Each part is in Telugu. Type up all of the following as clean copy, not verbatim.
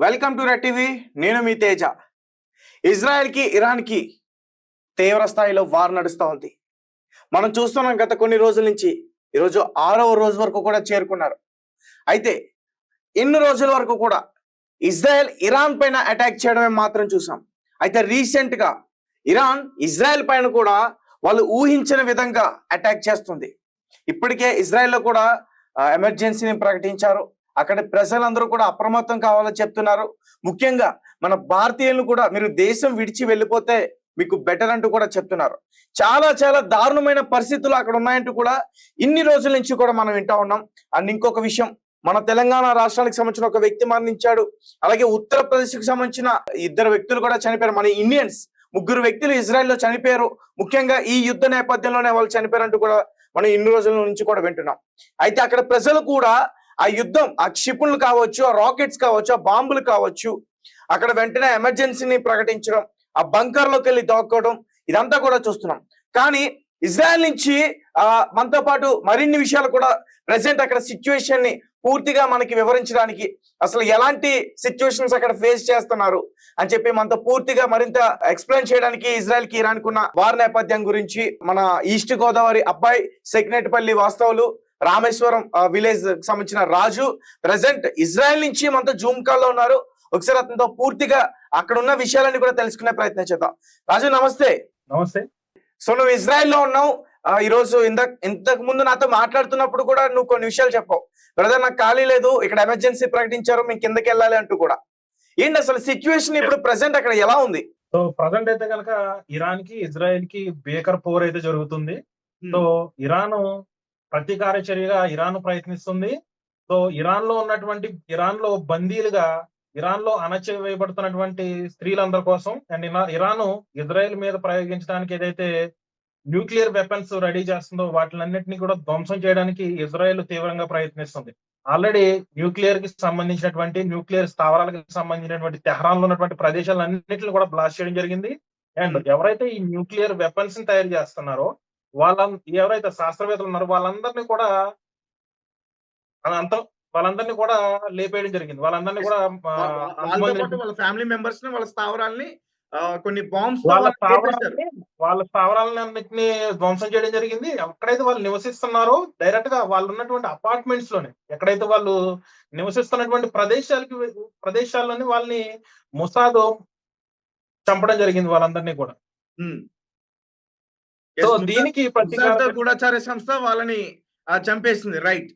Welcome to red TV. నేను మీ తేజ. ఇజ్రాయెల్కి ఇరాన్కి తీవ్ర స్థాయిలో వార్ నడుస్తూ ఉంది. మనం చూస్తున్నాం గత కొన్ని రోజుల నుంచి. ఈరోజు 6వ రోజు వరకు కూడా చేరుకున్నారు. అయితే ఇన్ని రోజుల వరకు కూడా ఇజ్రాయెల్ ఇరాన్ పైన అటాక్ చేయడమే మాత్రం చూసాం. అయితే రీసెంట్గా ఇరాన్ ఇజ్రాయెల్ పైన కూడా వాళ్ళు ఊహించిన విధంగా అటాక్ చేస్తుంది. ఇప్పటికే ఇజ్రాయెల్లో కూడా ఎమర్జెన్సీని ప్రకటించారు. అక్కడ ప్రజలందరూ కూడా అప్రమత్తం కావాలని చెప్తున్నారు. ముఖ్యంగా మన భారతీయులను కూడా మీరు దేశం విడిచి వెళ్ళిపోతే మీకు బెటర్ అంటూ కూడా చెప్తున్నారు. చాలా చాలా దారుణమైన పరిస్థితులు అక్కడ ఉన్నాయంటూ కూడా ఇన్ని రోజుల నుంచి కూడా మనం వింటా ఉన్నాం. అండ్ ఇంకొక విషయం, మన తెలంగాణ రాష్ట్రానికి సంబంధించిన ఒక వ్యక్తి మరణించాడు. అలాగే ఉత్తరప్రదేశ్కి సంబంధించిన 2 వ్యక్తులు కూడా చనిపోయారు. మన ఇండియన్స్ 3 వ్యక్తులు ఇజ్రాయెల్లో చనిపోయారు. ముఖ్యంగా ఈ యుద్ధ నేపథ్యంలోనే వాళ్ళు చనిపోయారంటూ కూడా మనం ఇన్ని రోజుల నుంచి కూడా వింటున్నాం. అయితే అక్కడ ప్రజలు కూడా ఆ యుద్ధం, ఆ క్షిపణులు కావచ్చు, ఆ రాకెట్స్ కావచ్చు, ఆ బాంబులు కావచ్చు, అక్కడ వెంటనే ఎమర్జెన్సీని ప్రకటించడం, ఆ బంకర్లోకి వెళ్ళి దాక్కోవడం, ఇదంతా కూడా చూస్తున్నాం. కానీ ఇజ్రాయెల్ నుంచి మనతో పాటు మరిన్ని విషయాలు కూడా ప్రెసెంట్ అక్కడ సిచ్యువేషన్ ని పూర్తిగా మనకి వివరించడానికి, అసలు ఎలాంటి సిచ్యువేషన్స్ అక్కడ ఫేస్ చేస్తున్నారు అని చెప్పి మనతో పూర్తిగా మరింత ఎక్స్ప్లెయిన్ చేయడానికి ఇజ్రాయెల్ కి ఇరాన్ కున్న వార్ నేపథ్యం గురించి మన ఈస్ట్ గోదావరి అబ్బాయి, సెకినేటిపల్లి వాస్తవులు, రామేశ్వరం విలేజ్ సంబంధించిన రాజు ప్రెసెంట్ ఇజ్రాయెల్ నుంచి మనతో జూమ్ కాల్ లో ఉన్నారు. ఒకసారి అతనితో పూర్తిగా అక్కడ ఉన్న విషయాలన్నీ కూడా తెలుసుకునే ప్రయత్నం చేద్దాం. రాజు నమస్తే. నమస్తే. సో నువ్వు ఇజ్రాయెల్లో ఉన్నావు. ఈ రోజు ఇంతకు ముందు నాతో మాట్లాడుతున్నప్పుడు కూడా నువ్వు కొన్ని విషయాలు చెప్పావు. బ్రదర్, నాకు ఖాళీ లేదు, ఇక్కడ ఎమర్జెన్సీ ప్రకటించారు, మేము కిందకి వెళ్ళాలి అంటూ కూడా. ఏంటి అసలు సిచ్యువేషన్ ఇప్పుడు ప్రెసెంట్ అక్కడ ఎలా ఉంది? సో ప్రజెంట్ అయితే కనుక ఇరాన్ కి ఇజ్రాయెల్ కి బేకర్ పోర్ అయితే జరుగుతుంది. సో ఇరాన్ ప్రతీకార చర్యగా ఇరాన్ ప్రయత్నిస్తుంది. సో ఇరాన్ లో బందీలుగా, ఇరాన్ లో అణచివేయబడుతున్నటువంటి స్త్రీలందరి కోసం అండ్ ఇరాన్ ఇజ్రాయెల్ మీద ప్రయోగించడానికి ఏదైతే న్యూక్లియర్ వెపన్స్ రెడీ చేస్తుందో వాటిలన్నింటినీ కూడా ధ్వంసం చేయడానికి ఇజ్రాయెల్ తీవ్రంగా ప్రయత్నిస్తుంది. ఆల్రెడీ న్యూక్లియర్ స్థావరాలకు సంబంధించినటువంటి తెహరాన్ లో ఉన్నటువంటి ప్రదేశాలన్నింటిని కూడా బ్లాస్ట్ చేయడం జరిగింది. అండ్ ఎవరైతే ఈ న్యూక్లియర్ వెపన్స్ ని తయారు చేస్తున్నారో ఎవరైతే శాస్త్రవేత్తలు ఉన్నారో వాళ్ళందరినీ కూడా లేపేయడం జరిగింది. వాళ్ళందరినీ కూడా వాళ్ళ ఫ్యామిలీ మెంబర్స్ ని, వాళ్ళ స్థావరాల్ని కొన్ని బాంబ్స్ వాళ్ళ స్థావరాలన్నింటినీ ధ్వంసం చేయడం జరిగింది. ఎక్కడైతే వాళ్ళు నివసిస్తున్నారో డైరెక్ట్ గా వాళ్ళు ఉన్నటువంటి అపార్ట్మెంట్స్ లోనే, ఎక్కడైతే వాళ్ళు నివసిస్తున్నటువంటి ప్రదేశాల్లోని వాళ్ళని మొసాద్ చంపడం జరిగింది వాళ్ళందరినీ కూడా. సో దీనికి గూఢచార సంస్థ వాళ్ళని చంపేసింది, రైట్?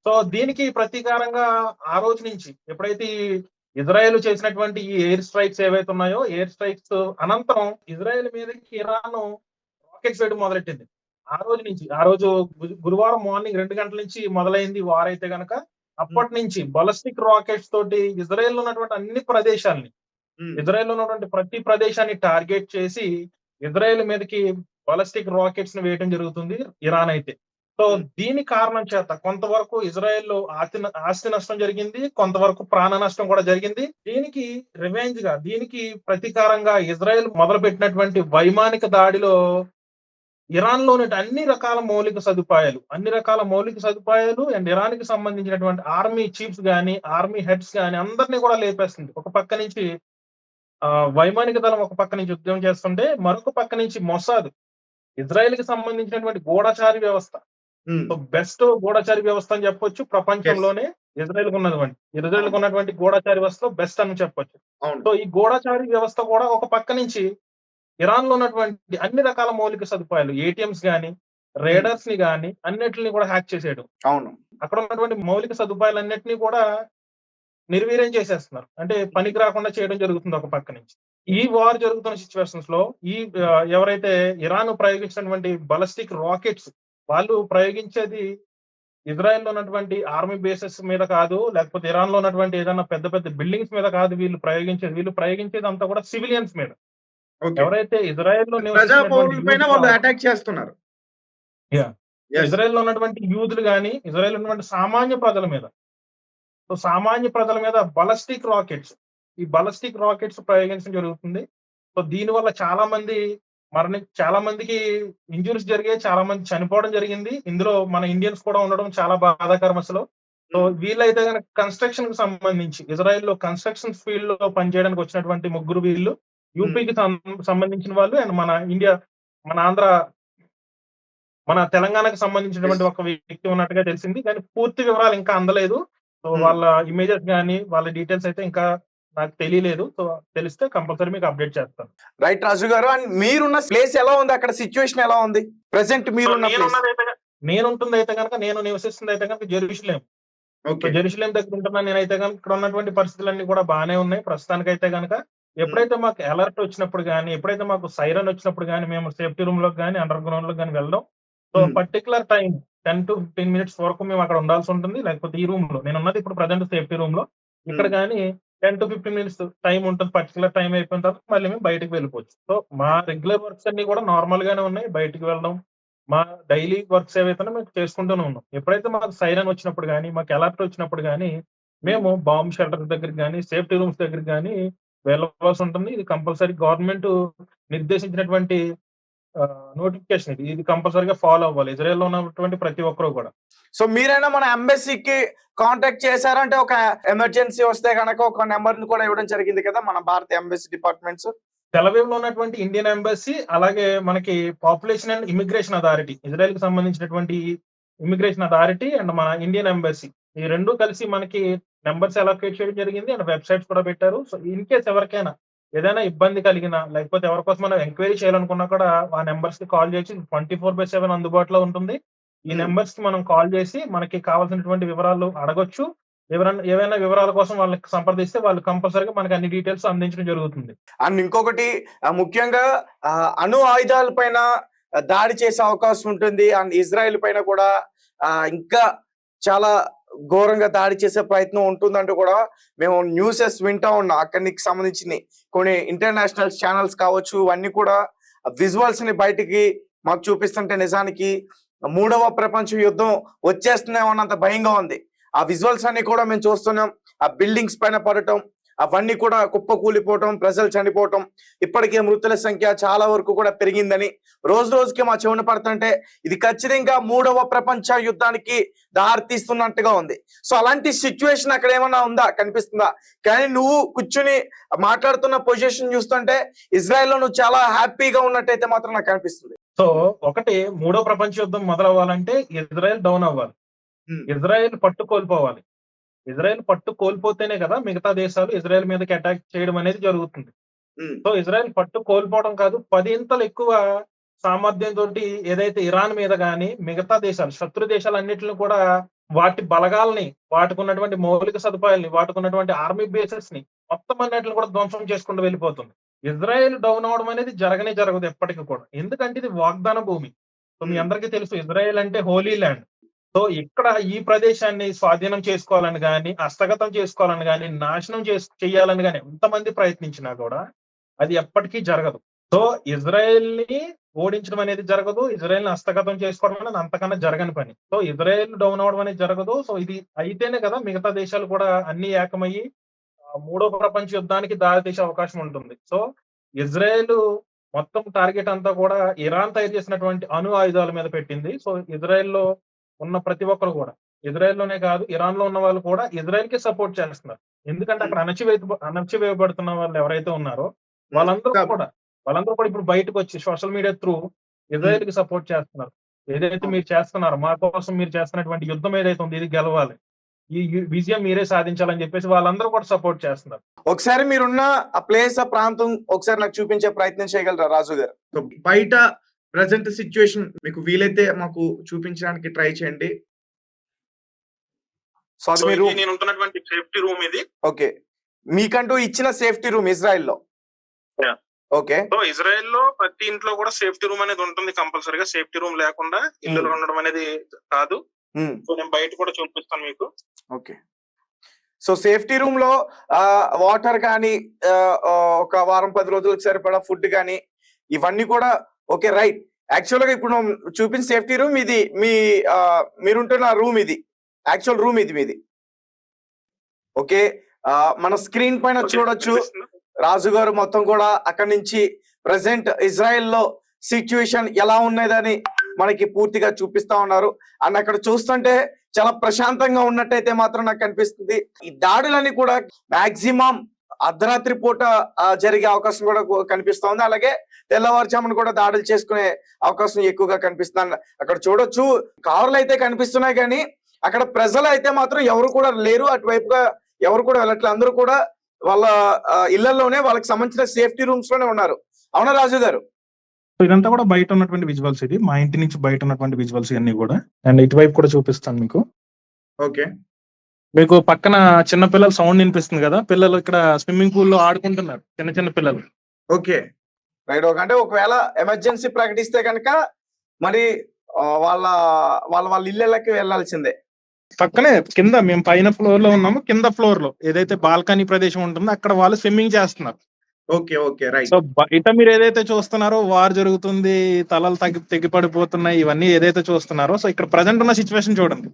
సో దీనికి ప్రతీకారంగా ఆ రోజు నుంచి ఎప్పుడైతే ఇజ్రాయెల్ చేసినటువంటి ఈ ఎయిర్ స్ట్రైక్స్ ఏవైతే ఉన్నాయో, ఎయిర్ స్ట్రైక్స్ అనంతరం ఇజ్రాయెల్ మీదకి ఇరాన్ రాకెట్స్ వేయడం మొదలెట్టింది. ఆ రోజు గురువారం మార్నింగ్ 2 గంటల నుంచి మొదలైంది వార్ అయితే గనక. అప్పటి నుంచి బలిస్టిక్ రాకెట్స్ తోటి ఇజ్రాయెల్ లో ఉన్నటువంటి అన్ని ప్రదేశాలని, ఇజ్రాయెల్ లో ఉన్నటువంటి ప్రతి ప్రదేశాన్ని టార్గెట్ చేసి ఇజ్రాయెల్ మీదకి బలిస్టిక్ రాకెట్స్ ని వేయడం జరుగుతుంది ఇరాన్ అయితే. సో దీని కారణం చేత కొంతవరకు ఇజ్రాయెల్లో ఆస్తి నష్టం జరిగింది, కొంతవరకు ప్రాణ నష్టం కూడా జరిగింది. దీనికి రివెంజ్ గా, దీనికి ప్రతీకారంగా ఇజ్రాయెల్ మొదలు పెట్టినటువంటి వైమానిక దాడిలో ఇరాన్ లోని అన్ని రకాల మౌలిక సదుపాయాలు అండ్ ఇరాన్ కి సంబంధించినటువంటి ఆర్మీ చీఫ్స్ గాని, ఆర్మీ హెడ్స్ గాని అందరినీ కూడా లేపేస్తుంది. ఒక పక్క నుంచి వైమానిక దళం ఒక పక్క నుంచి యుద్ధం చేస్తుంటే, మరొక పక్క నుంచి మొసాద్, ఇజ్రాయెల్ కి సంబంధించినటువంటి గూఢచారి వ్యవస్థ, బెస్ట్ గూఢచారి వ్యవస్థ అని చెప్పొచ్చు ప్రపంచంలోనే. ఇజ్రాయెల్ ఉన్నటువంటి గూఢచారి వ్యవస్థ బెస్ట్ అని చెప్పొచ్చు. సో ఈ గూఢచారి వ్యవస్థ కూడా ఒక పక్క నుంచి ఇరాన్ లో ఉన్నటువంటి అన్ని రకాల మౌలిక సదుపాయాలు, ఏటీఎంస్ గాని, రేడర్స్ ని గాని అన్నిటిని కూడా హ్యాక్ చేసేయడం. అవును, అక్కడ ఉన్నటువంటి మౌలిక సదుపాయాలన్నింటినీ కూడా నిర్వీర్యం చేసేస్తున్నారు, అంటే పనికి రాకుండా చేయడం జరుగుతుంది ఒక పక్క నుంచి. ఈ వార్ జరుగుతున్న సిచ్యువేషన్స్ లో ఎవరైతే ఇరాన్ ప్రయోగించినటువంటి బలిస్టిక్ రాకెట్స్, వాళ్ళు ప్రయోగించేది ఇజ్రాయెల్ లో ఉన్నటువంటి ఆర్మీ బేసెస్ మీద కాదు, లేకపోతే ఇరాన్ లో ఉన్నటువంటి ఏదైనా పెద్ద పెద్ద బిల్డింగ్స్ మీద కాదు. వీళ్ళు ప్రయోగించేది అంతా కూడా సివిలియన్స్ మీద. ఎవరైతే ఇజ్రాయెల్ లో అటాక్ చేస్తున్నారు, ఇజ్రాయెల్ లో ఉన్నటువంటి యూదులు గాని, ఇజ్రాయెల్ ఉన్నటువంటి సామాన్య ప్రజల మీద. సో సామాన్య ప్రజల మీద ఈ బలిస్టిక్ రాకెట్స్ ప్రయోగించడం జరుగుతుంది. సో దీని వల్ల చాలా మందికి ఇంజురీస్ జరిగాయి, చాలా మంది చనిపోవడం జరిగింది. ఇందులో మన ఇండియన్స్ కూడా ఉండడం చాలా బాధాకరం అసలు. సో వీళ్ళైతే కనుక కన్స్ట్రక్షన్ కి సంబంధించి ఇజ్రాయెల్లో కన్స్ట్రక్షన్ ఫీల్డ్ లో పనిచేయడానికి వచ్చినటువంటి ముగ్గురు వీళ్ళు యూపీకి సంబంధించిన వాళ్ళు అండ్ మన ఇండియా, మన ఆంధ్ర, మన తెలంగాణకు సంబంధించినటువంటి ఒక వ్యక్తి ఉన్నట్టుగా తెలిసింది. కానీ పూర్తి వివరాలు ఇంకా అందలేదు. సో వాళ్ళ ఇమేజెస్ గానీ వాళ్ళ డీటెయిల్స్ అయితే ఇంకా నాకు తెలియలేదు. సో తెలిస్తే కంపల్సరీ మీకు అప్డేట్ చేస్తాను. రైట్ రాజు గారు. అండ్ మీరున్న ప్లేస్ ఎలా ఉంది, అక్కడ సిచ్యువేషన్ ఎలా ఉంది ప్రెసెంట్ మీరున్న ప్లేస్? నేనుంటుంది అయితే కనుక, నేను నివసిస్తుంది అయితే కనుక జెరూసలేం. జెరూసలేం దగ్గర ఉంటున్నాను నేనైతే కనుక. ఇక్కడ ఉన్నటువంటి పరిస్థితులన్నీ కూడా బాగానే ఉన్నాయి ప్రస్తుతానికి అయితే కనుక. ఎప్పుడైతే మాకు అలర్ట్ వచ్చినప్పుడు కానీ, ఎప్పుడైతే మాకు సైరన్ వచ్చినప్పుడు కానీ, మేము సేఫ్టీ రూమ్ లోకి కానీ అండర్ గ్రౌండ్ లోకి కానీ వెళ్ళడం. So particular time 10 to 15 minutes వరకు మేము అక్కడ ఉండాల్సి ఉంటుంది. లేకపోతే ఈ రూమ్ లో నేను ఉన్నది ఇప్పుడు ప్రజెంట్ సేఫ్టీ రూమ్ లో. ఇక్కడ కానీ 10 to 15 minutes టైం ఉంటుంది. పర్టికులర్ టైం అయిపోయిన తర్వాత మళ్ళీ మేము బయటకు వెళ్ళిపోవచ్చు. సో మా రెగ్యులర్ వర్క్స్ అన్ని కూడా నార్మల్ గానే ఉన్నాయి. బయటకు వెళ్ళడం, మా డైలీ వర్క్స్ ఏవైతే మేము చేసుకుంటూనే ఉన్నాం. ఎప్పుడైతే మాకు సైరన్ వచ్చినప్పుడు కానీ, మాకు అలర్ట్ వచ్చినప్పుడు కానీ మేము బాంబ్ షెల్టర్ దగ్గరికి కానీ, సేఫ్టీ రూమ్స్ దగ్గరికి కానీ వెళ్ళవలసి ఉంటుంది. ఇది కంపల్సరీ గవర్నమెంట్ నిర్దేశించినటువంటి నోటిఫికేషన్. ఇది కంపల్సరీగా ఫాలో అవ్వాలి ఇజ్రాయెల్ లో ఉన్నటువంటి ప్రతి ఒక్కరు కూడా. సో మీరైనా మన ఎంబసీకి కాంటాక్ట్ చేశారంటే, ఒక ఎమర్జెన్సీ వస్తే కనుక ఒక నెంబర్ ని కూడా ఇవ్వడం జరిగింది కదా మన భారత ఎంబసీ డిపార్ట్మెంట్స్. తెలవీవ్ లో ఉన్నటువంటి ఇండియన్ ఎంబసీ, అలాగే మనకి population and immigration authority, Israel కి సంబంధించినటువంటి ఇమిగ్రేషన్ అథారిటీ అండ్ మన ఇండియన్ ఎంబసీ, ఈ రెండు కలిసి మనకి నెంబర్స్ అలొకేట్ చేయడం జరిగింది. అండ్ వెబ్సైట్స్ కూడా పెట్టారు. సో ఇన్ కేస్ ఎవరికైనా ఏదైనా ఇబ్బంది కలిగినా, లేకపోతే ఎవరికోసం మనం ఎంక్వైరీ చేయాలనుకున్నా కూడా ఆ నెంబర్స్ కి కాల్ చేసి 24/7 అందుబాటులో ఉంటుంది. ఈ నెంబర్స్ కి మనం కాల్ చేసి మనకి కావాల్సినటువంటి వివరాలు అడగొచ్చు. ఏవైనా వివరాల కోసం వాళ్ళకి సంప్రదిస్తే వాళ్ళు కంపల్సరీగా మనకి అన్ని డీటెయిల్స్ అందించడం జరుగుతుంది. అండ్ ఇంకొకటి ముఖ్యంగా అణు ఆయుధాల పైన దాడి చేసే అవకాశం ఉంటుంది. అండ్ ఇజ్రాయెల్ పైన కూడా ఇంకా చాలా ఘోరంగా దాడి చేసే ప్రయత్నం ఉంటుందంటూ కూడా మేము న్యూసెస్ వింటా ఉన్నాం. అక్కడికి సంబంధించిన కొన్ని ఇంటర్నేషనల్ ఛానల్స్ కావచ్చు, అన్ని కూడా విజువల్స్ ని బయటికి మాకు చూపిస్తుంటే నిజానికి 3వ ప్రపంచ యుద్ధం వచ్చేస్తుందేమో అన్నంత భయంగా ఉంది. ఆ విజువల్స్ అన్ని కూడా మేము చూస్తున్నాం. ఆ బిల్డింగ్స్ పైన పడటం, అవన్నీ కూడా కుప్పకూలిపోవటం, ప్రజలు చనిపోవటం, ఇప్పటికే మృతుల సంఖ్య చాలా వరకు కూడా పెరిగిందని రోజు రోజుకి మా చెవున పడుతుంటే ఇది ఖచ్చితంగా 3వ ప్రపంచ యుద్ధానికి దారి తీస్తున్నట్టుగా ఉంది. సో అలాంటి సిచ్యువేషన్ అక్కడ ఏమన్నా ఉందా, కనిపిస్తుందా? కానీ నువ్వు కూర్చుని మాట్లాడుతున్న పొజిషన్ చూస్తుంటే ఇజ్రాయెల్ లో నువ్వు చాలా హ్యాపీగా ఉన్నట్టయితే మాత్రం నాకు కనిపిస్తుంది. సో ఒకటి, 3వ ప్రపంచ యుద్ధం మొదలవ్వాలంటే ఇజ్రాయెల్ డౌన్ అవ్వాలి, ఇజ్రాయెల్ పట్టు కోల్పోవాలి. ఇజ్రాయెల్ పట్టు కోల్పోతేనే కదా మిగతా దేశాలు ఇజ్రాయెల్ మీదకి అటాక్ చేయడం అనేది జరుగుతుంది. సో ఇజ్రాయెల్ పట్టు కోల్పోవడం కాదు, 10 ఇంతలు ఎక్కువ సామర్థ్యంతో ఏదైతే ఇరాన్ మీద కానీ మిగతా దేశాలు, శత్రు దేశాలన్నింటిని కూడా వాటి బలగాల్ని, వాటికి ఉన్నటువంటి మౌలిక సదుపాయాలని, వాటికి ఉన్నటువంటి ఆర్మీ బేసెస్ ని మొత్తం అన్నిటిని కూడా ధ్వంసం చేసుకుంటూ వెళ్ళిపోతుంది. ఇజ్రాయెల్ డౌన్ అవడం అనేది జరగదు ఎప్పటికీ కూడా. ఎందుకంటే ఇది వాగ్దాన భూమి. సో మీ అందరికీ తెలుసు ఇజ్రాయెల్ అంటే హోలీ ల్యాండ్. సో ఇక్కడ ఈ ప్రదేశాన్ని స్వాధీనం చేసుకోవాలని కానీ, హస్తగతం చేసుకోవాలని కానీ, నాశనం చేయాలని కానీ ఎంతమంది ప్రయత్నించినా కూడా అది ఎప్పటికీ జరగదు. సో ఇజ్రాయెల్ ని ఓడించడం అనేది జరగదు, ఇజ్రాయెల్ ని హస్తగతం చేసుకోవడం అనేది అంతకన్నా జరగని పని. సో ఇజ్రాయెల్ డౌన్ అవడం అనేది జరగదు. సో ఇది అయితేనే కదా మిగతా దేశాలు కూడా అన్ని ఏకమయ్యి 3వ ప్రపంచ యుద్ధానికి దారి తీసే అవకాశం ఉంటుంది. సో ఇజ్రాయెల్ మొత్తం టార్గెట్ అంతా కూడా ఇరాన్ తయారు చేసినటువంటి అణు ఆయుధాల మీద పెట్టింది. సో ఇజ్రాయెల్ లో ఉన్న ప్రతి ఒక్కరు కూడా, ఇజ్రాయెల్ లోనే కాదు ఇరాన్ లో ఉన్న వాళ్ళు కూడా ఇజ్రాయెల్ కి సపోర్ట్ చేస్తున్నారు. ఎందుకంటే అక్కడ అణచివేయబడుతున్న వాళ్ళు ఎవరైతే ఉన్నారో వాళ్ళందరూ కూడా ఇప్పుడు బయటకు వచ్చి సోషల్ మీడియా త్రూ ఇజ్రాయెల్ కి సపోర్ట్ చేస్తున్నారు. ఏదైతే మీరు చేస్తున్నారో, మా కోసం మీరు చేస్తున్నటువంటి యుద్ధం ఏదైతే ఉంది ఇది గెలవాలి, ఈ విజయం మీరే సాధించాలని చెప్పేసి వాళ్ళందరూ కూడా సపోర్ట్ చేస్తున్నారు. ఒకసారి మీరున్న ఆ ప్లేస్, ఆ ప్రాంతం ఒకసారి నాకు చూపించే ప్రయత్నం చేయగలరా రాజు గారు? బయట ప్రజెంట్ సిచ్యువేషన్ మీకు వీలైతే మాకు చూపించడానికి ట్రై చేయండి. సో మీరు నేను ఉంటున్నటువంటి సేఫ్టీ రూమ్ ఇది. ఓకే, మీకంటూ ఇచ్చిన సేఫ్టీ రూమ్ ఇజ్రాయెల్ లో. ఓకే, సో ఇజ్రాయెల్ లో ప్రతి ఇంట్లో కూడా సేఫ్టీ రూమ్ అనేది ఉంటుంది కంపల్సరీగా. సేఫ్టీ రూమ్ లేకుండా ఇల్లు ఉండడం అనేది కాదు. సో నేను బయట కూడా చూపిస్తాను మీకు. ఓకే, సో సేఫ్టీ రూమ్ లో వాటర్ కానీ, ఒక వారం 10 రోజులకు సరిపడా ఫుడ్ కానీ, ఇవన్నీ కూడా ఓకే. రైట్, యాక్చువల్ గా ఇప్పుడు చూపించిన సేఫ్టీ రూమ్ ఇది, మీరుంటున్న రూమ్ ఇది, యాక్చువల్ రూమ్ ఇది మీది. ఓకే, మన స్క్రీన్ పైన చూడొచ్చు రాజు గారు మొత్తం కూడా అక్కడి నుంచి ప్రెసెంట్ ఇజ్రాయెల్ లో సిచ్యువేషన్ ఎలా ఉన్నదని మనకి పూర్తిగా చూపిస్తా ఉన్నారు. అండ్ అక్కడ చూస్తుంటే చాలా ప్రశాంతంగా ఉన్నట్టయితే మాత్రం నాకు కనిపిస్తుంది. ఈ దాడులన్నీ కూడా మాక్సిమం అర్ధరాత్రి పూట జరిగే అవకాశం కూడా కనిపిస్తోంది. అలాగే తెల్లవారుజామున కూడా దాడులు చేసుకునే అవకాశం ఎక్కువగా కనిపిస్తుంది. అక్కడ చూడొచ్చు కార్లు అయితే కనిపిస్తున్నాయి, కానీ అక్కడ ప్రజలు అయితే మాత్రం ఎవరు కూడా లేరు. అటువైపుగా ఎవరు కూడా వెళ్ళట్లేదు. అందరూ కూడా వాళ్ళ ఇళ్లలోనే వాళ్ళకి సంబంధించిన సేఫ్టీ రూమ్స్ లోనే ఉన్నారు. అవునా రాజు గారు? ఇదంతా కూడా బయట ఉన్నటువంటి విజువల్స్. ఇది మా ఇంటి నుంచి బయట ఉన్నటువంటి విజువల్స్ ఇవన్నీ కూడా. అండ్ ఇటువైపు కూడా చూపిస్తాను మీకు. ఓకే, మీకు పక్కన చిన్న పిల్లల సౌండ్ వినిపిస్తుంది కదా, పిల్లలు ఇక్కడ స్విమ్మింగ్ పూల్ లో ఆడుకుంటున్నారు, చిన్న చిన్న పిల్లలు. Okay, right. అంటే ఒకవేళ ఎమర్జెన్సీ ప్రకటిస్తే కనుక మరి వాళ్ళ వాళ్ళ వాళ్ళ ఇళ్ళకి వెళ్ళాల్సిందే. పక్కనే కింద మేము పైన ఫ్లోర్ లో ఉన్నాము, కింద ఫ్లోర్ లో ఏదైతే బాల్కనీ ప్రదేశం ఉంటుందో అక్కడ వాళ్ళు స్విమ్మింగ్ చేస్తున్నారు. Okay, okay, right. సో బయట మీరు ఏదైతే చూస్తున్నారో వార్ జరుగుతుంది, తలలు తెగి పడిపోతున్నాయి, ఇవన్నీ ఏదైతే చూస్తున్నారో, సో ఇక్కడ ప్రజెంట్ ఉన్న సిచ్యువేషన్ చూడండి.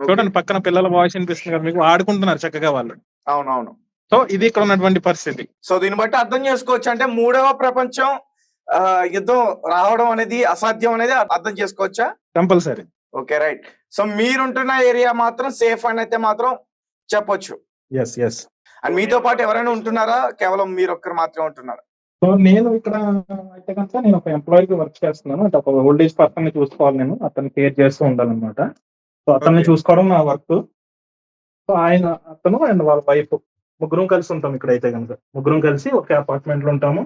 చూడండి పక్కన పిల్లల వాయిస్ వినిపిస్తుంది కదా మీకు, ఆడుకుంటున్నారు చక్కగా వాళ్ళు. అవునవును. సో ఇది ఇక్కడ ఉన్నటువంటి పరిస్థితి. సో దీన్ని బట్టి అర్థం చేసుకోవచ్చు, అంటే 3వ ప్రపంచం యుద్ధం రావడం అనేది అసాధ్యం అనేది అర్థం చేసుకోవచ్చా? కంపల్సరీ. Okay, right. సో మీరుంటున్న ఏరియా మాత్రం సేఫ్ అని అయితే మాత్రం చెప్పొచ్చు. Yes yes. అండ్ మీతో పాటు ఎవరైనా ఉంటున్నారా? కేవలం మీరు ఒక్కరు మాత్రమే ఉంటున్నారా? సో నేను ఇక్కడ అయితే కనుక నేను ఒక ఎంప్లాయీకి వర్క్ చేస్తున్నాను. అంటే ఒక ఓల్డ్ ఏజ్ పర్సన్ ని చూసుకోవాలి, నేను అతన్ని కేర్ చేస్తూ ఉండాలన్నమాట. సో అతన్ని చూసుకోవడం నా వర్క్. సో అతను అండ్ వాళ్ళ వైఫ్ ముగ్గురం కలిసి ఉంటాం ఇక్కడైతే కనుక. ముగ్గురం కలిసి ఒకే అపార్ట్మెంట్ లో ఉంటాము.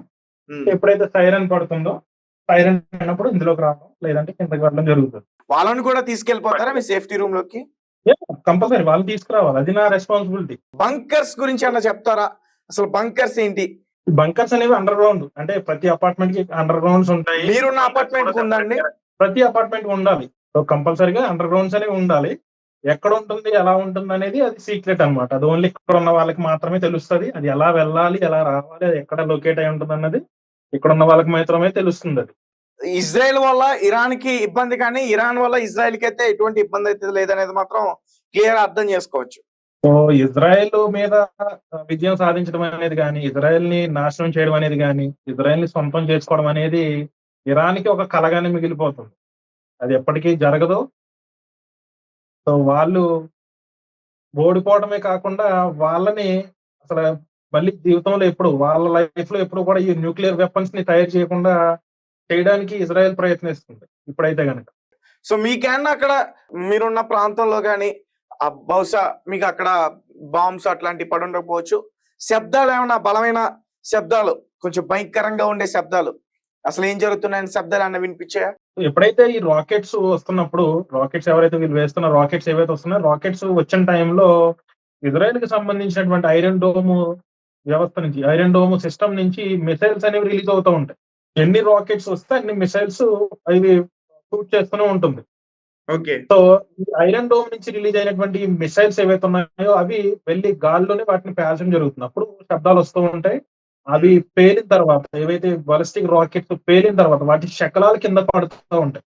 ఎప్పుడైతే సైరన్ పడుతుందో, సైరన్ అయినప్పుడు ఇందులోకి రావడం, లేదంటే కిందకి వెళ్ళడం జరుగుతుంది. వాళ్ళని కూడా తీసుకెళ్లిపోతారా మీ సేఫ్టీ రూమ్ లోకి? కంపల్సరీ వాళ్ళు తీసుకురావాలి, అది నా రెస్పాన్సిబిలిటీ. బంకర్స్ గురించి అన్న చెప్తారా? అసలు బంకర్స్ ఏంటి? బంకర్స్ అనేవి అండర్ గ్రౌండ్, అంటే ప్రతి అపార్ట్మెంట్ కి అండర్ గ్రౌండ్స్ ఉంటాయి. మీరున్న అపార్ట్మెంట్ ఉందండి? ప్రతి అపార్ట్మెంట్ ఉండాలి. సో కంపల్సరీగా అండర్ గ్రౌండ్స్ అనేవి ఉండాలి. ఎక్కడ ఉంటుంది, ఎలా ఉంటుంది అనేది అది సీక్రెట్ అన్నమాట. అది ఓన్లీ ఇక్కడ ఉన్న వాళ్ళకి మాత్రమే తెలుస్తుంది. అది ఎలా వెళ్ళాలి, ఎలా రావాలి, అది ఎక్కడ లొకేట్ అయి ఉంటుంది అన్నది ఇక్కడ ఉన్న వాళ్ళకి మాత్రమే తెలుస్తుంది. అది ఇజ్రాయెల్ వల్ల ఇరాన్ కి ఇబ్బంది, కానీ ఇరాన్ వల్ల ఇజ్రాయెల్ కి అయితే ఎటువంటి ఇబ్బంది అయితే లేదనేది మాత్రం క్లియర్ అర్థం చేసుకోవచ్చు. సో ఇజ్రాయెల్ మీద విజయం సాధించడం అనేది కానీ, ఇజ్రాయెల్ ని నాశనం చేయడం అనేది కానీ, ఇజ్రాయెల్ ని సొంతం చేసుకోవడం అనేది ఇరాన్ కి ఒక కలగానే మిగిలిపోతుంది. అది ఎప్పటికీ జరగదు. సో వాళ్ళు ఓడిపోవడమే కాకుండా వాళ్ళని అసలు మళ్ళీ జీవితంలో ఎప్పుడు, వాళ్ళ లైఫ్ లో ఎప్పుడు కూడా ఈ న్యూక్లియర్ వెపన్స్ ని తయారు చేయకుండా చేయడానికి ఇజ్రాయెల్ ప్రయత్నిస్తుంది ఇప్పుడైతే కనుక. సో మీకేమన్నా అక్కడ మీరున్న ప్రాంతంలో కానీ బహుశా మీకు అక్కడ బాంబ్స్ అట్లాంటివి పడి ఉండకపోవచ్చు, శబ్దాలు ఏమన్నా బలమైన శబ్దాలు, కొంచెం భయంకరంగా ఉండే శబ్దాలు, అసలు ఏం జరుగుతున్నాయని శబ్దాలు అన్న వినిపించాయా? ఎప్పుడైతే ఈ రాకెట్స్ వస్తున్నప్పుడు, రాకెట్స్ ఎవరైతే వీళ్ళు వేస్తున్న రాకెట్స్ ఏవైతే వస్తున్నాయో, రాకెట్స్ వచ్చిన టైంలో ఇజ్రాయెల్ కి సంబంధించినటువంటి ఐరన్ డోమ్ వ్యవస్థ నుంచి, ఐరన్ డోమ్ సిస్టమ్ నుంచి మిసైల్స్ అనేవి రిలీజ్ అవుతూ ఉంటాయి. ఎన్ని రాకెట్స్ వస్తే అన్ని మిసైల్స్ అవి షూట్ చేస్తూనే ఉంటుంది. ఓకే. సో ఈ ఐరన్ డోమ్ నుంచి రిలీజ్ అయినటువంటి మిసైల్స్ ఏవైతే ఉన్నాయో అవి వెళ్ళి గాల్లోనే వాటిని పేల్చడం జరుగుతుంది. అప్పుడు శబ్దాలు వస్తూ ఉంటాయి. అవి పేలిన తర్వాత, ఏవైతే బాలిస్టిక్ రాకెట్స్ పేలిన తర్వాత వాటి శకలాలు కింద పడుతూ ఉంటాయి.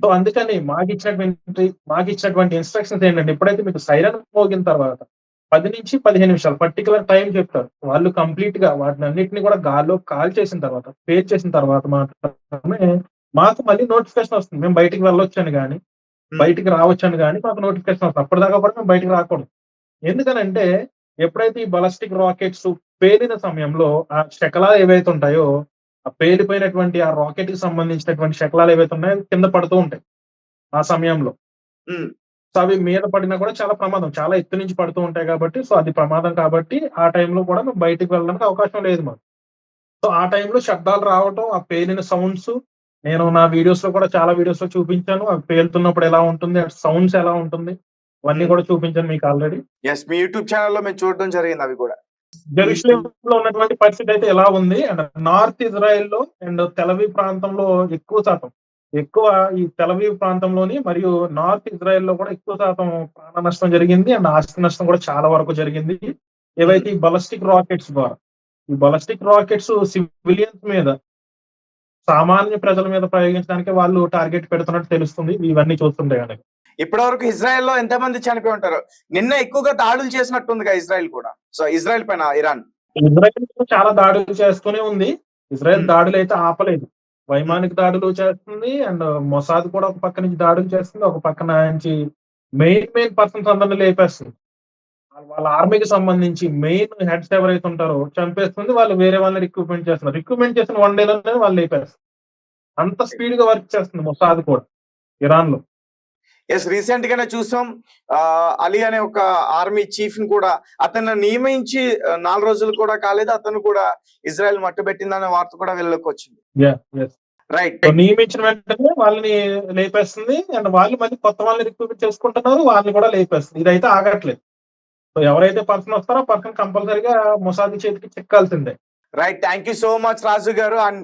సో అందుకని మాకు ఇచ్చినటువంటి ఇన్స్ట్రక్షన్స్ ఏంటంటే, ఎప్పుడైతే మీకు సైరన్ మోగిన తర్వాత 10 నుంచి 15 నిమిషాలు పర్టికులర్ టైం చెప్తారు. వాళ్ళు కంప్లీట్ గా వాటిని అన్నింటినీ కూడా గాల్లో కాల్ చేసిన తర్వాత, పేర్ చేసిన తర్వాత మాత్రమే మాకు మళ్ళీ నోటిఫికేషన్ వస్తుంది. మేము బయటికి వెళ్ళొచ్చని కానీ, బయటికి రావచ్చని కానీ మాకు నోటిఫికేషన్ వస్తుంది. అప్పటిదాకా కూడా మేము బయటికి రాకూడదు. ఎందుకనంటే ఎప్పుడైతే ఈ బాలిస్టిక్ రాకెట్స్ పేలిన సమయంలో ఆ శకలాలు ఏవైతే ఉంటాయో, ఆ పేలిపోయినటువంటి ఆ రాకెట్ కి సంబంధించినటువంటి శకలాలు ఏవైతే ఉన్నాయో కింద పడుతూ ఉంటాయి ఆ సమయంలో. సో అవి మీద పడినా కూడా చాలా ప్రమాదం, చాలా ఎత్తు నుంచి పడుతూ ఉంటాయి కాబట్టి, సో అది ప్రమాదం కాబట్టి ఆ టైంలో కూడా మేము బయటికి వెళ్ళడానికి అవకాశం లేదు మాకు. సో ఆ టైంలో శబ్దాలు రావటం, ఆ పేలిన సౌండ్స్, నేను నా వీడియోస్ లో కూడా చాలా వీడియోస్ లో చూపించాను. అవి పేలుతున్నప్పుడు ఎలా ఉంటుంది, సౌండ్స్ ఎలా ఉంటుంది, అవన్నీ కూడా చూపించాను మీకు ఆల్రెడీ. మీ యూట్యూబ్ ఛానల్లో మేము చూడడం జరిగింది అవి కూడా. జెరూసలేం లో ఉన్నటువంటి పరిస్థితి అయితే ఎలా ఉంది అండ్ నార్త్ ఇజ్రాయెల్ లో అండ్ తెలవీవ్ ప్రాంతంలో ఎక్కువ ఈ తెలవీవ్ ప్రాంతంలోని మరియు నార్త్ ఇజ్రాయెల్ లో కూడా ఎక్కువ శాతం ప్రాణ నష్టం జరిగింది అండ్ ఆస్తి నష్టం కూడా చాలా వరకు జరిగింది. ఏవైతే ఈ బాలిస్టిక్ రాకెట్స్ ద్వారా, ఈ బాలిస్టిక్ రాకెట్స్ సివిలియన్స్ మీద, సామాన్య ప్రజల మీద ప్రయోగించడానికి వాళ్ళు టార్గెట్ పెడుతున్నట్టు తెలుస్తుంది ఇవన్నీ చూస్తుంటే కనుక. ఇప్పటి వరకు ఇజ్రాయెల్ లో ఎంత మంది చనిపోయి ఉంటారు? నిన్న ఎక్కువగా దాడులు చేసినట్టుంది ఇజ్రాయెల్ కూడా. సో ఇజ్రాయెల్ పైన ఇరాన్ చాలా దాడులు చేస్తూనే ఉంది. ఇజ్రాయెల్ దాడులు అయితే ఆపలేదు. వైమానిక దాడులు చేస్తుంది అండ్ మొసాద్ కూడా ఒక పక్క నుంచి దాడులు చేస్తుంది, ఒక పక్క నుంచి మెయిన్ పర్సన్స్ అందరిని లేపేస్తుంది. వాళ్ళ ఆర్మీకి సంబంధించి మెయిన్ హెడ్స్ ఎవరైతే ఉంటారో చంపేస్తుంది. వాళ్ళు వేరే వాళ్ళని రిక్రూట్మెంట్ చేస్తున్నారు. రిక్రూట్మెంట్ చేసిన 1 డేలోనే వాళ్ళు లేపేస్తారు. అంత స్పీడ్ గా వర్క్ చేస్తుంది మొసాద్ కూడా ఇరాన్ లో. ఎస్, రీసెంట్ గానే చూసాం. అలీ అనే ఒక ఆర్మీ చీఫ్ ని కూడా అతన్ని నియమించి 4 రోజులు కూడా కాలేదు, అతను కూడా ఇజ్రాయెల్ మట్టుబెట్టిందనే వార్త కూడా వెళ్ళలోకి వచ్చింది. రైట్. నియమించిన వెంటనే వాళ్ళని లేపేస్తుంది. అండ్ వాళ్ళు మళ్ళీ కొత్త వాళ్ళని రిక్రూట్మెంట్ చేసుకుంటున్నారు, వాళ్ళని కూడా లేపేస్తుంది. ఇదైతే ఆగట్లేదు. సో ఎవరైతే పర్సన్ వస్తారో పర్సన్ కంపల్సరీగా మొసాద్ చేతికి చిక్కాల్సిందే. Right, thank you so much Raju గారు. అండ్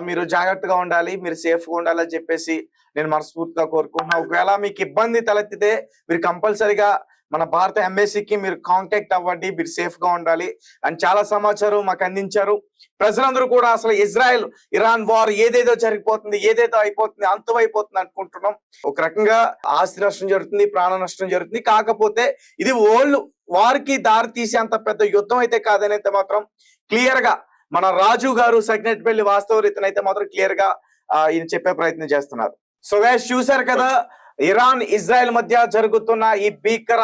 మీరు జాగ్రత్తగా ఉండాలి, మీరు సేఫ్ గా ఉండాలని చెప్పేసి నేను మనస్ఫూర్తిగా కోరుకుంటున్నా. ఒకవేళ మీకు ఇబ్బంది తలెత్తితే మీరు కంపల్సరీగా మన భారత ఎంబసీకి మీరు కాంటాక్ట్ అవ్వండి, మీరు సేఫ్ గా ఉండాలి. అండ్ చాలా సమాచారం మాకు అందించారు. ప్రజలందరూ కూడా అసలు ఇజ్రాయెల్ ఇరాన్ వార్ ఏదేదో జరిగిపోతుంది, ఏదేదో అయిపోతుంది, అంతమైపోతుంది అనుకుంటున్నాం. ఒక రకంగా ఆస్తి నష్టం జరుగుతుంది, ప్రాణ నష్టం జరుగుతుంది. కాకపోతే ఇది వరల్డ్ వారికి దారి తీసేంత పెద్ద యుద్ధం అయితే కాదనైతే మాత్రం క్లియర్ గా మన రాజు గారు సగ్నెట్పల్లి వాస్తవ రీతినైతే మాత్రం క్లియర్ గా ఈయన చెప్పే ప్రయత్నం చేస్తున్నారు. సో గైస్, చూశారు కదా ఇరాన్ ఇజ్రాయెల్ మధ్య జరుగుతున్న ఈ భీకర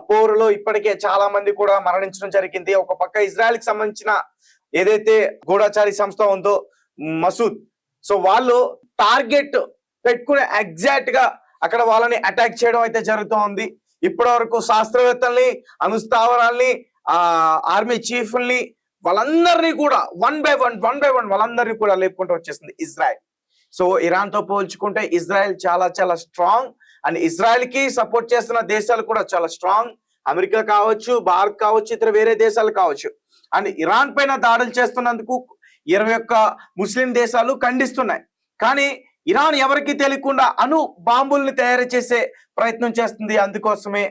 పోరులో ఇప్పటికే చాలా మంది కూడా మరణించడం జరిగింది. ఒక పక్క ఇజ్రాయెల్ కి సంబంధించిన ఏదైతే గూఢచారి సంస్థ ఉందో మసూద్, సో వాళ్ళు టార్గెట్ పెట్టుకుని ఎగ్జాక్ట్ గా అక్కడ వాళ్ళని అటాక్ చేయడం అయితే జరుగుతూ ఉంది. ఇప్పటి వరకు శాస్త్రవేత్తల్ని, అనుస్థావరాల్ని, ఆర్మీ చీఫ్ల్ని, వాళ్ళందరినీ కూడా వన్ బై వన్ వాళ్ళందరినీ కూడా లేపుకుంటూ వచ్చేసింది ఇజ్రాయెల్. సో ఇరాన్ తో పోల్చుకుంటే ఇజ్రాయెల్ చాలా చాలా స్ట్రాంగ్. అండ్ ఇజ్రాయెల్ కి సపోర్ట్ చేస్తున్న దేశాలు కూడా చాలా స్ట్రాంగ్. అమెరికా కావచ్చు, భారత్ కావచ్చు, ఇతర వేరే దేశాలు కావచ్చు. అండ్ ఇరాన్ పైన దాడులు చేస్తున్నందుకు 21 ముస్లిం దేశాలు ఖండిస్తున్నాయి. కానీ ఇరాన్ ఎవరికి తెలియకుండా అణు బాంబుల్ని తయారు చేసే ప్రయత్నం చేస్తుంది. అందుకోసమే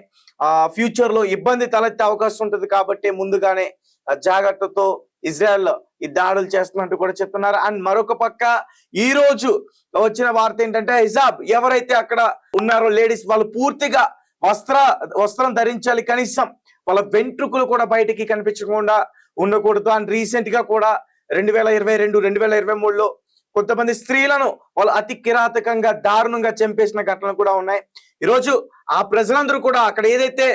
ఫ్యూచర్ లో ఇబ్బంది తలెత్తే అవకాశం ఉంటుంది. కాబట్టి ముందుగానే జాగ్రత్తతో ఇజ్రాయెల్ ఈ దాడులు చేస్తున్నట్టు కూడా చెప్తున్నారు. అండ్ మరొక పక్క ఈ రోజు వచ్చిన వార్త ఏంటంటే హిజాబ్ ఎవరైతే అక్కడ ఉన్నారో లేడీస్, వాళ్ళు పూర్తిగా వస్త్రం ధరించాలి, కనీసం వాళ్ళ వెంట్రుకలు కూడా బయటికి కనిపించకుండా ఉండకూడదు. అండ్ రీసెంట్ గా కూడా 2022, 2023లో కొంతమంది స్త్రీలను వాళ్ళు అతి కిరాతకంగా దారుణంగా చంపేసిన ఘటనలు కూడా ఉన్నాయి. ఈరోజు ఆ ప్రజలందరూ కూడా అక్కడ ఏదైతే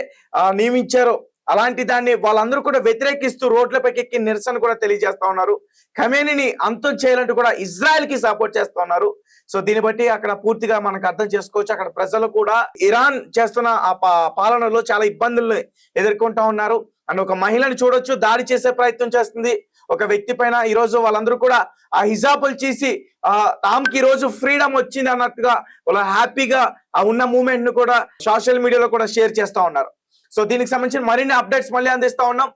నియమించారో అలాంటి దాన్ని వాళ్ళందరూ కూడా వ్యతిరేకిస్తూ రోడ్లపైకి ఎక్కి నిరసన కూడా తెలియజేస్తా ఉన్నారు. ఖమేనీని అంతం చేయాలంటూ కూడా ఇజ్రాయెల్ కి సపోర్ట్ చేస్తా ఉన్నారు. సో దీన్ని బట్టి అక్కడ పూర్తిగా మనకు అర్థం చేసుకోవచ్చు, అక్కడ ప్రజలు కూడా ఇరాన్ చేస్తున్న ఆ పాలనలో చాలా ఇబ్బందుల్ని ఎదుర్కొంటా ఉన్నారు. అండ్ ఒక మహిళను చూడొచ్చు, దాడి చేసే ప్రయత్నం చేస్తుంది ఒక వ్యక్తి పైన. ఈ రోజు వాళ్ళందరూ కూడా ఆ హిజాబులు చేసి తాముకి ఈ రోజు ఫ్రీడమ్ వచ్చింది అన్నట్టుగా వాళ్ళ హ్యాపీగా ఆ ఉన్న మూమెంట్ ను కూడా సోషల్ మీడియాలో కూడా షేర్ చేస్తా ఉన్నారు. సో దీనికి సంబంధించిన మరిన్ని అప్డేట్స్ మళ్ళీ అందిస్తా ఉన్నాం.